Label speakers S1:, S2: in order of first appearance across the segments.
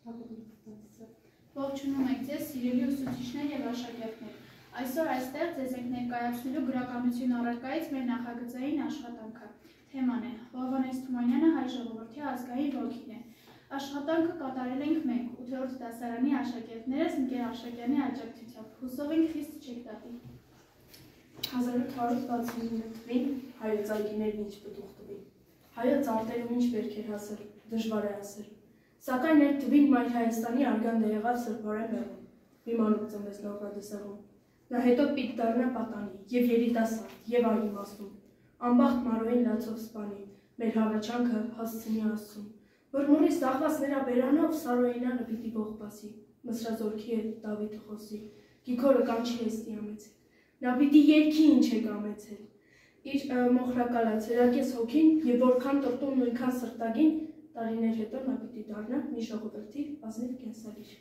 S1: Ողջունում եք ձեզ, սիրելի ուսուցիչներ և աշակերտներ։ Այսօր այստեղ ձեզ ենք ներկայացնելու գրականություն առարկայից մեր նախագծային աշխատանքը։ Թեման է Հովհաննես Թումանյանը հայ ժողովրդի ազգային ոգին է։ Աշխատանքը կատարել ենք մենք, 8-րդ դասարանի աշակերտներս Ընկեր Աշակյանի աջակցությամբ։ Հուսով ենք խիստ չեք տատի։
S2: 1869 թվին հայոց այգիներն ինչ պտուղ տվին, հայոց արտերում ինչ վերք էր հասել, դժվար է ասել, սակայն այդ թվին Մայր Հայաստանի արգանդը եղավ սրբորեն մեղում, մի մանուկ ծնվեց Նորվադեսեղում, նա հետո պիտ դառնա պատանի, և երիտասարդ, և այլ իմաստուն, անբախտ Մարոյին լացով սպանի, մեր հառաչանքը հասցնի Աստծուն, որ նորից դաղված նրա բերանով Սարոյինյանը պիտի ողբասի, Մսրազորքի հետ Դավիթը խոսի, Գիգորը կանչի Էստիամեցեք, նա պիտի երգի ինչ է կամեցել, իր մոխրակալած հրակես հոգին և որքան տրտում նույնքան սրտագին, տարիներ հետո նա պիտի դառնա մի ժողովրդի ազնիվ կենսալիր։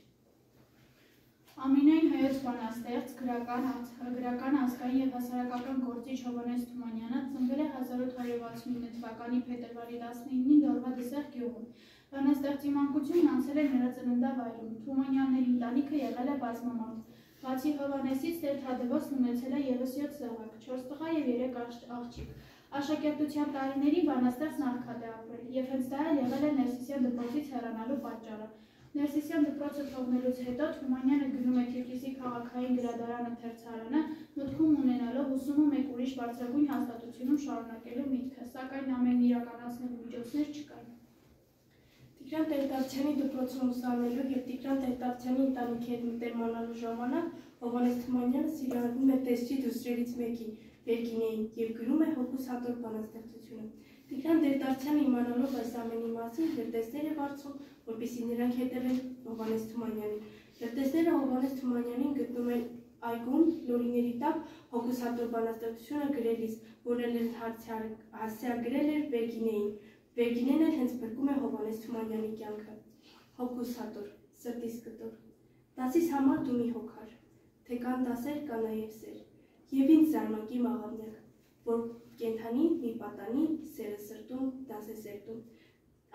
S1: Ամենայն հայոց բանաստեղծ, գրական ազգային և հասարակական գործիչ Հովհաննես Թումանյանը ծնվել է 1869 թվականի փետրվարի 19-ին Նորվադեսեղ գյուղում։ Բանաստեղծի մանկությունն անցել է նրա ծննդավայրում։ Թումանյանների ընտանիքը եղել է բազմամարդ։ Բացի Հովհաննեսից Տեր Թադևոսն ունեցել է ևս 7 զավակ, 4 տղա և 3 աղջիկ։ Աշակերտության տարիներին բանաստեղծն աղքատ է ապրել, և հենց դա էլ եղել է Ներսիսյան դպրոցից հեռանալու պատճառը։ Ներսիսյան դպրոցը թողնելուց հետո Թումանյանը գնում է Թիֆլիսի քաղաքային գրադարան ընթերցարանը, մտքում ունենալով ուսումը մեկ ուրիշ բարձրագույն հաստատությունում շարունակելու միտքը, սակայն ամեն իրականացնելու միջոցներ չկային։
S2: Տիգրան Տեր-Դավթյանի դպրոցում ուսանելու և Տիգրան Տեր-Դավթյանի ընտանիքի հետ մտերմանալու ժամանակ Հովհաննես Թումանյանը սիրահարվում է տեսչի դուստրերից մեկին, Վերգինեին, և գրում է հոգուս հատոր բանաստեղծությունը։ Տիգրան Տեր-Դավթյանը իմանալով այս ամենի մասին լրտեսներ է վարձում, որպեսզի նրանք հետևեն Հովհաննես Թումանյանին։ Լրտեսները Հովհաննես Թումանյանին գտնում են այգում, լորիների տակ հոգուս հատոր բանաստեղծությունը գրելիս, որն էլ հասցեագրել էր Վերգինեին։ Վերգինեն էլ հենց փրկում է Հովհաննես Թումանյանի կյանքը։ Հոգուս հատոր, սրտիս կտոր, դասիս համար դու մի հոգար, թե կան դասեր, կա նաև սեր, և ինձ զարմանկի մաղավնյակ, որ կենդանի մի պատանի, սերը սրտում, դաս է սերտում։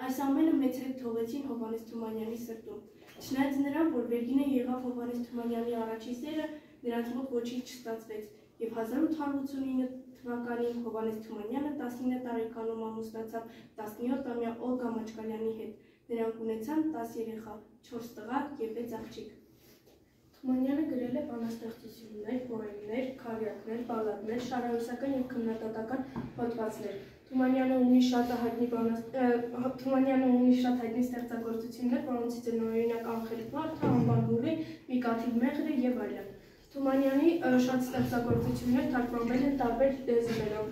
S2: Այս ամենը մեծ հետ թողեցին Հովհաննես Թումանյանի սրտում։ Չնայած նրան, որ Վերգինեն եղավ Հովհաննես Թումանյանի առաջի սերը, նրանց մոտ ոչինչ չստացվեց, և 1889 թվականին Հովհաննես Թումանյանը 19 տարեկանում ամուսնացավ 17-ամյա Օլգա Մաչկալյանի հետ։ Նրանք ունեցան 10 երեխա, 4 տղա և 6 աղջիկ։ Թումանյանը գրել է բանաստեղծություններ, պոեմներ, քարյակներ, բալլադներ, շարահյուսական և քննադատական հոդվածներ։ Թումանյանը ունի շատ հայտնի ստեղծագործություններ, որոնցից են օրինակ Անխելք մարդը, Անվան Լուռի, Մի կաթիլ մեղրը և այլն։ Թումանյանի շատ ստեղծագործություններ թարգմանվել են տարբեր լեզուներով,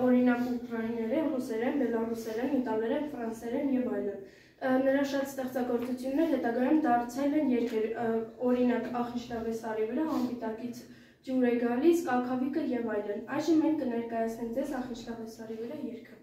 S2: օրինակ ուկրաիներեն, ռուսերեն, բելառուսերեն, իտալերեն, ֆրանսերեն և այլն։ Նրա շատ ստեղծագործություններ հետագայում դարձել են երգեր, օրինակ Ախիշտավեսարի վրա, Անպիտակից ջուր է գալիս, Կալքավիկը և այլն։ Այժմ մենք կներկայացնենք ձեզ Ախիշտավեսարի վրա երգը։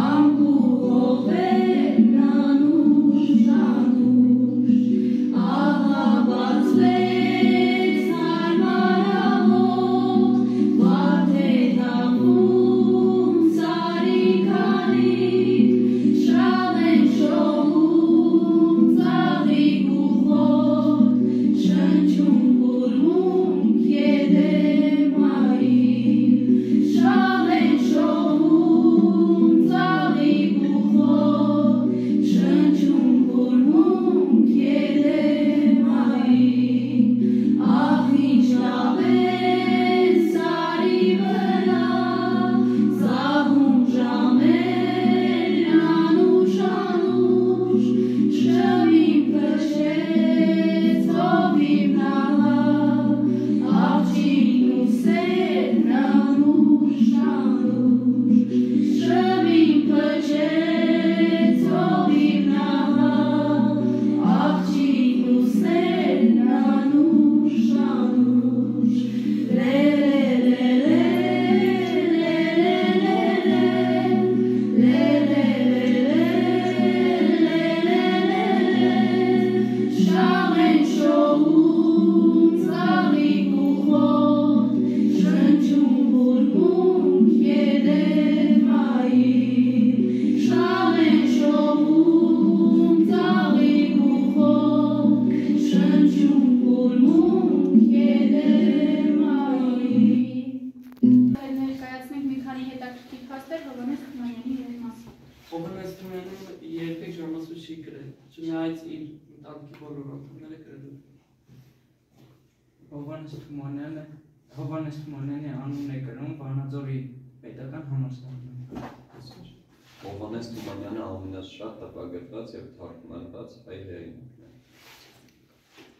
S3: Ամբու անդամները գրելու։ Հովհաննես Թումանյանի անունն է գրում Վանաձորի պետական համալսարանում։
S4: Հովհաննես Թումանյանը ամենաշատ տպագրված և թարգմանված հայ հեղինակն է։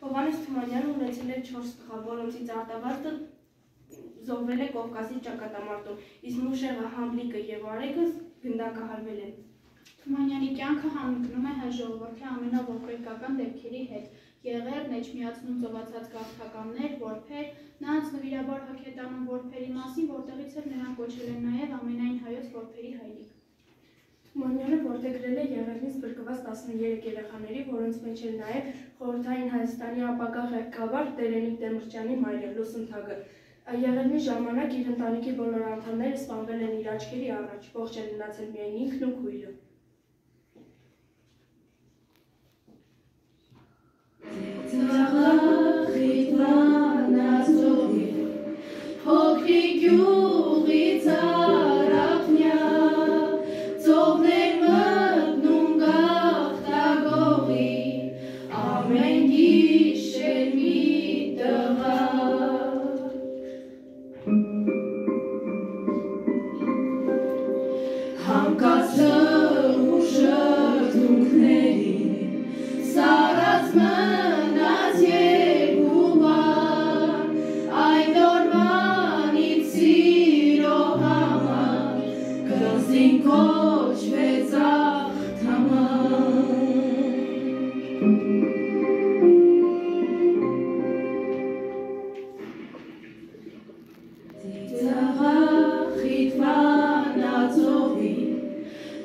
S2: Հովհաննես Թումանյանը ունեցել է 4 տղա, որոնցից Արտավազդը զոհվել է Կովկասի ճակատամարտում, իսկ Մուշեղը, Համլիկը և Արեգը գնդակահարվել են։
S1: Թումանյանի կյանքը համընկնում է հայ ժողովրդի ամենաողբերգական դեպքերի հետ։ Եղեռն էջմիածնում ծովածած գաղթականներ, որբեր, նրանց նվիրաբար հոգ է տանում որբերի մասին, որտեղից էլ նրան կոչել են նաև ամենայն հայոց որբերի հայրիկ։
S2: Թումանյանը որդեգրել է Եղեռնից փրկված 13 երեխաների, որոնց մեջ էր նաև խորհրդային Հայաստանի ապագա ղեկավար Տերենիկ Դեմիրճյանի մայրը Լուսնթագը։ Եղեռնի ժամանակ իր ընտանիքի բոլոր անդամները սպանվել են իր աչքերի առաջ, ողջ են մնացել միայն ինքն ու քույրը։
S1: Փոքրիկ յուղից արափնյա, ծովներ մտնում գաղթագողի, ամեն գիշեր մի տղա։ Հանկարծը ու շրթունքներին սառած մնաց երկու բան, այդ օրվանից սիրո համար կղզին կոչվեց աղթաման։ Ծիծաղախիտ վանաձորի,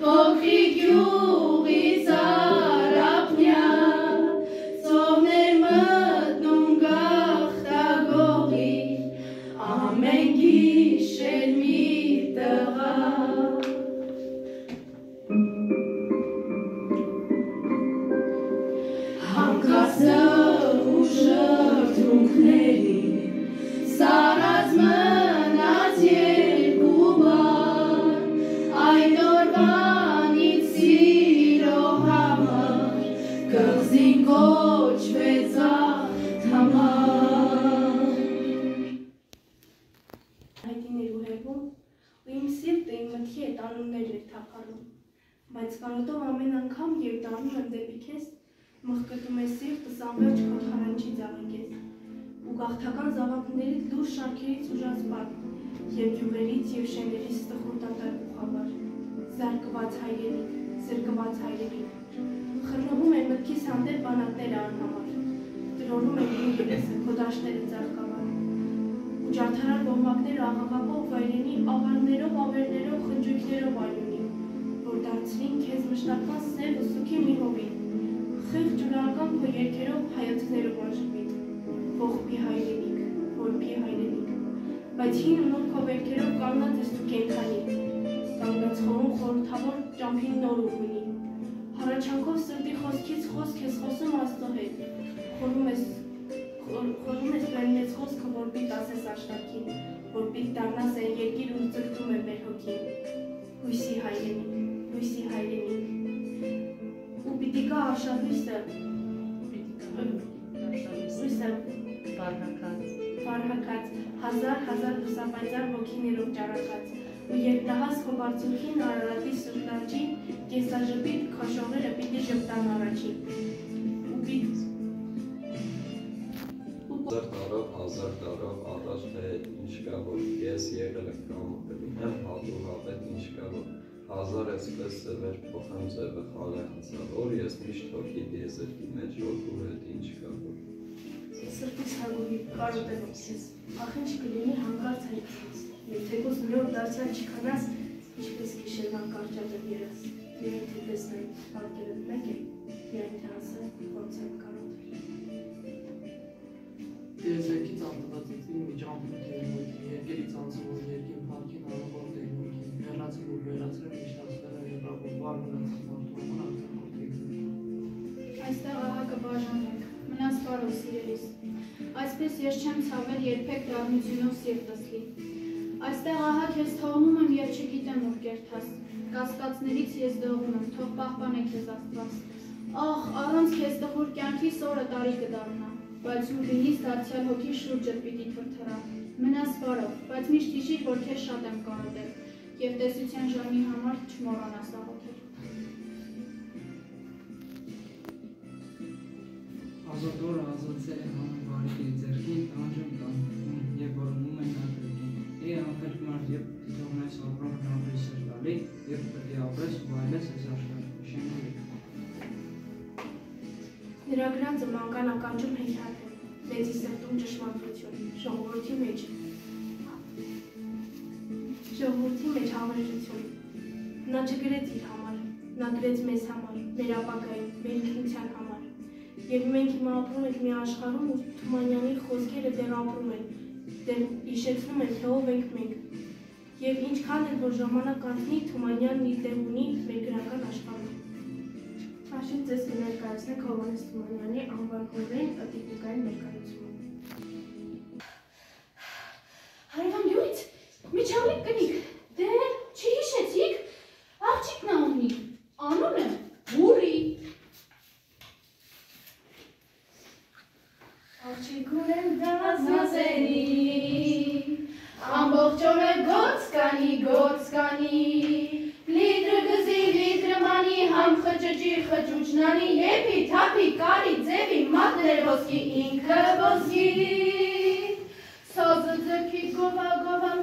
S1: փոքրիկ յուղից արափնյա, ծովներ մտնում գաղթագողի, ամեն գիշեր մի տղա։ Հանկարծը ու շրթունքներին սառած մնաց երկու բան, այդ օրվանից սիրո համար կղզին կոչվեց աղթաման։
S2: Հայտիներու հերվում ու իմ սիրտը իմ մտքի հետ անուններ էր թափառում, բայց կարոտով ամեն անգամ երբ դառնում եմ դեպի քեզ, մղկտում է սիրտս անվերջ քո թարանչի ծաղիկես, ու գաղթական զավակներից լուր շարքերից ուժած բառ, և գյուղերից և շեններից տխուր դատարկ ու խավար, զարկված հայրենիք, զրկված հայրենիք, խռնվում են մտքիս հանդեպ բանակները անհամար, տրորում են իմ երեսը, քո դաշտերը ծաղկավար, ու ջարդարար բողմակները աղաղակող վայրենի ավարներով, ավերներով, խնջույքներով այլունի, որ դարձրին քեզ մշտական սև ու սուքի մի հովի, խիղճ ուրական քո երգերով հայացքներով անշպիտ, ողբի հայրենիք, որբի հայրենիք, բայց հին ու նոր քո վերքերով կանգնած ես դու կենդանի, կանգնած խորում խորհրդավոր ճամփին նոր ուղունի, հառաչանքով սրտի խոսքից խոսք ես խոսում Աստծո հետ, խորում ես մեր մեծ խոսքը, որպիտ ասես աշտարքին, որպիտ դառնաս այն երկիր, ու ձգտում է մեր հոգին, հույսի հայրենիք, ու պիտի կա արշալույսը, վարհակած, հազար լուսապայծառ ոգիներով ճարակած, ու երբ նահաս քո բարձունքին Արարատի սրտարջին, կեսաժպիտ քաշողերը պիտի ժպտան առաջին,
S4: Հազար տարով առաջ թե ինչ կա, որ ես եղել եմ կամ կլինեմ, հատու հավետ ինչ կա, որ հազար այսպես սևեր փոխեմ ձևը խալեհացավոր, ես միշտ հոգի դիեզերքի մեջ հոգու հետ ինչ կա, որ
S2: սրտիս հագուհի կարոտեմ քեզ, ախ ինչ կլինի հանկարծ հայտնես, և թեկուզ նոր դարձյալ չքանաս, ինչպես գիշերվան կարճատեմ երաս, միայն թե տեսնեմ պարկերդ մեկ է, միայն թե ասեմ ոնց եմ կարոտել։
S3: Դիեզերքից անտվածեցին միջամպուտ երմույթի, երկերից անցվոր երկին պարքին անողոր տերմույթին, հեռացել ու վերացրել միշտասները եվրավոր վար մնացած մարդուման արձակորդ եկզել։
S1: Այստեղ ահա կբաժանենք, մնաս բարով սիրելիս, այսպես ես չեմ ցավել երբեք դառնությունով սիրտս լի, այստեղ ահա քեզ թողնում եմ և չգիտեմ ուր կերթաս, կասկածներից ես դողում եմ, թող պահպանե քեզ Աստված, Ախ, առանց քեզ տխուր կյանքի սորը տարի կդառնա, բայց ուրինից դարձյալ հոգի շուրջը պիտի թրթռա։ Մնաս բարով, բայց միշտ հիշիր, որ քեզ շատ եմ կարոտել, և տեսության ժամի համար չմոռանաս աղոթել։
S3: Ազոտորը ազոցել է համը բարիքի ձերքին, տանջում տանջում և որոնում են ակրկին։ Անխելք մարդ և դիտողնես ապրող նավրի սրտալի, և պտի ապրես ու այլես ես աշխարհ շենալի։
S2: Նրա գրանցը մանկան ականջում հեյհատ է, մեծի սրտում ճշմարտություն, ժողովրդի մեջ հավերժություն։ Նա չգրեց իր համար, նա գրեց մեզ համար, մեր ապագայի, մեր ինքնության համար։ Եվ մենք հիմա ապրում ենք մի աշխարհում, où Թումանյանի խոսքերը դեռ ապրում են, դեռ հիշեցնում են, թե ով ենք մենք։ Եվ ինչքան էլ որ ժամանակ անցնի, Թումանյանն իր տեղ ունի մեր գրական աշխարհում։ Հաշիվ ձեզ կներկայացնենք Հովհաննես Թումանյանի անվան օրերին տիկնիկային ներկայացումը։
S1: Հարևանջույց, միջավայր կնիկ, դե չի հիշեցիք, աղջիկն ունի, անունը Բուրի։ Աղջիկ ունեմ դասնասերի, ամբողջ օրը գործ կանի, լիտրը գզի, լիտրը մանի, համ խճճի, խճուճնանի, եպի, թապի, կարի, ձևի, մատներ ոսկի, ինքը ոսկի։ Սազը ձրքի գովա,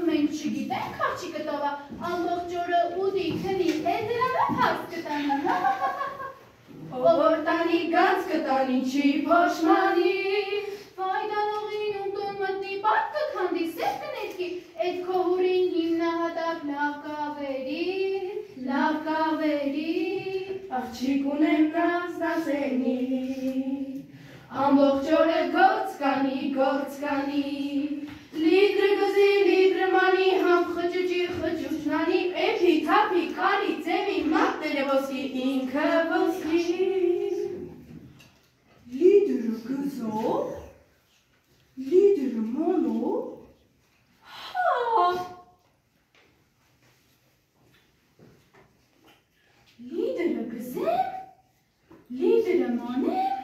S1: մենք չգիտենք աղջիկը տովա, ամբողջ օրը ուդի, քնի, դրանով հարց կտանի, ով որ տանի, գանց կտանի, չի փոշմանի, վայդանողին ումտուն մտնի, պատ կքանդի, սեր կնետքի, էդ քո հուրին հիմնահատակ լավ կավերի, աղջիկ ունեմ նասնասենի, ամբողջ օրը գործ կանի, լիտրը գզի, լիտրը մանի, համ խճճի, խճուճնանի, էփի, թափի, կարի, ձևի, մատները ոսկի, ինքը ոսկի։
S2: Լիդրը գզո, լիդրը մանո, հա,
S1: լիդրը գզեմ, լիդրը մանեմ,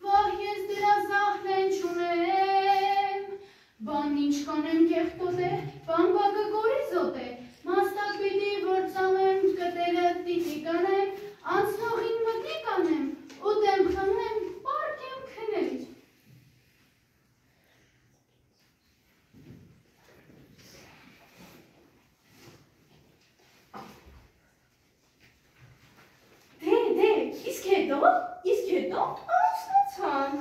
S1: վահ ես դրա զախնեն չունեմ, բանն ինչ կանեմ կեղտոտ է, բան բակը գորիզոտ է, մաստակ պիտի որ ծանեմ, կտերը տիտի կանեմ, անցնողին մտնի կանեմ, ուտեմ խմեմ, պարկ եմ քնել։
S2: դե, իսկ հետո, անցնացանք։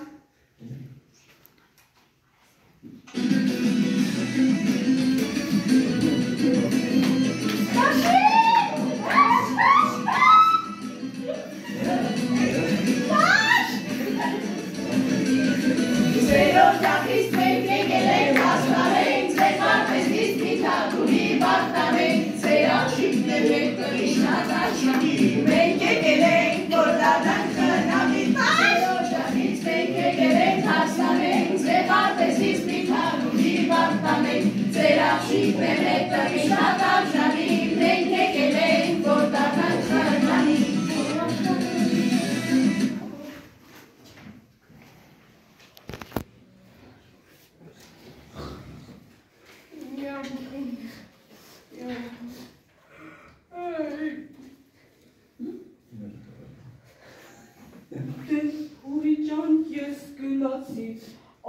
S5: Հուրի ջան, ես գնացի,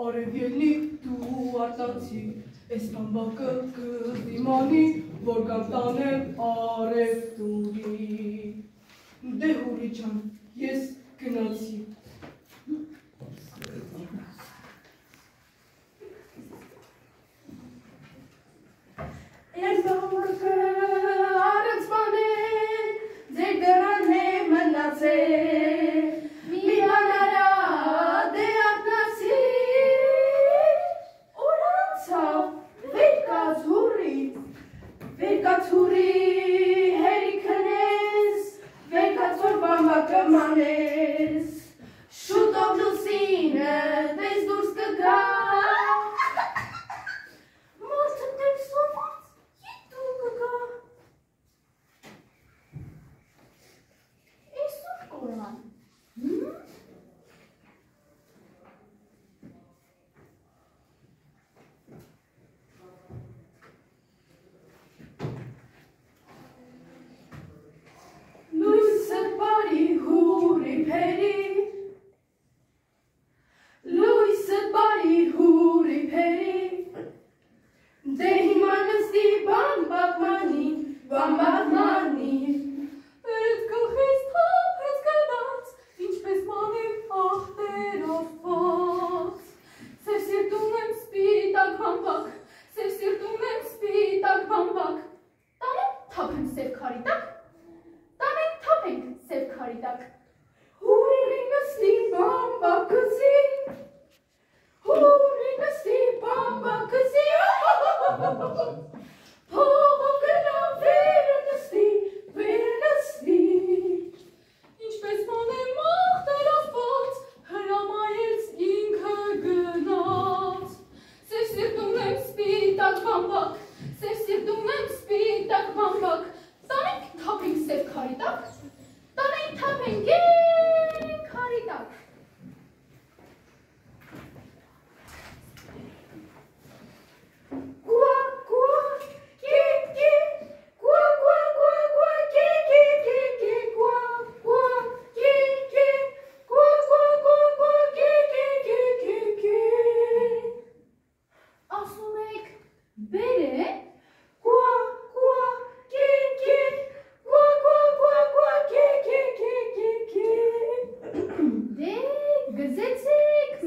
S5: արև ելնիկ դու արտացի, ես բամբակը կզիմանի, որ կամ տանեմ արև դուրի։ Դե հուրի ջան, ես գնացի։
S2: Ես բամբակը արև սպանել, ձեր դրան է մնացել, մի բանարա դե արտնացի, որ անցավ, վերկաց հուրի հերիքն ես, վերկաց որ բամբակը մանես,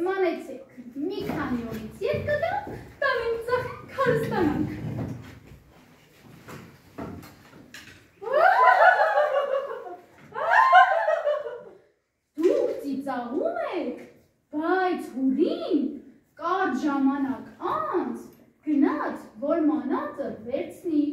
S1: մանեցեք, մի քանի օրից ետ կգամ, տանեմ ծախենք, քարստանանք։ Դուք ծիծաղում եք, բայց հուրին կարճ ժամանակ անց գնաց, որ մանածը վերցնի։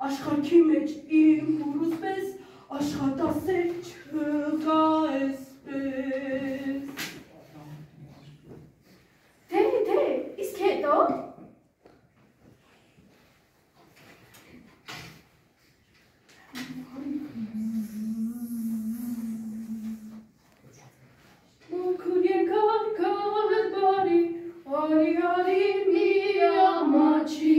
S5: Աշխարհքի մեջ իմ հուրուս պես աշխատասեր չկա էսպես։
S2: Թե, իսկ հետո։
S5: Մաքուր եկար կալդ բարի, արի մի ամաչի,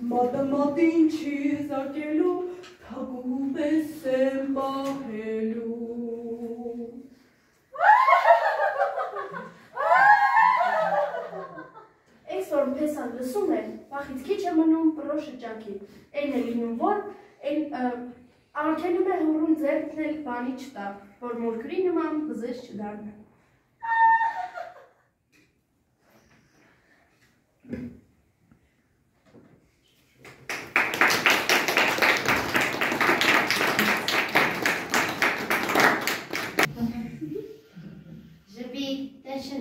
S5: Մատամատին չի զարկելու, թագու պես եմ պահելու։
S2: Այսօր փեսան լսում են, վախից քիչ է մնում պրոշը ճակի, են է լինում, որ արգելում է հորում ձերքն էլ բանի չտա, որ մորքրի նման բզես չդարնը։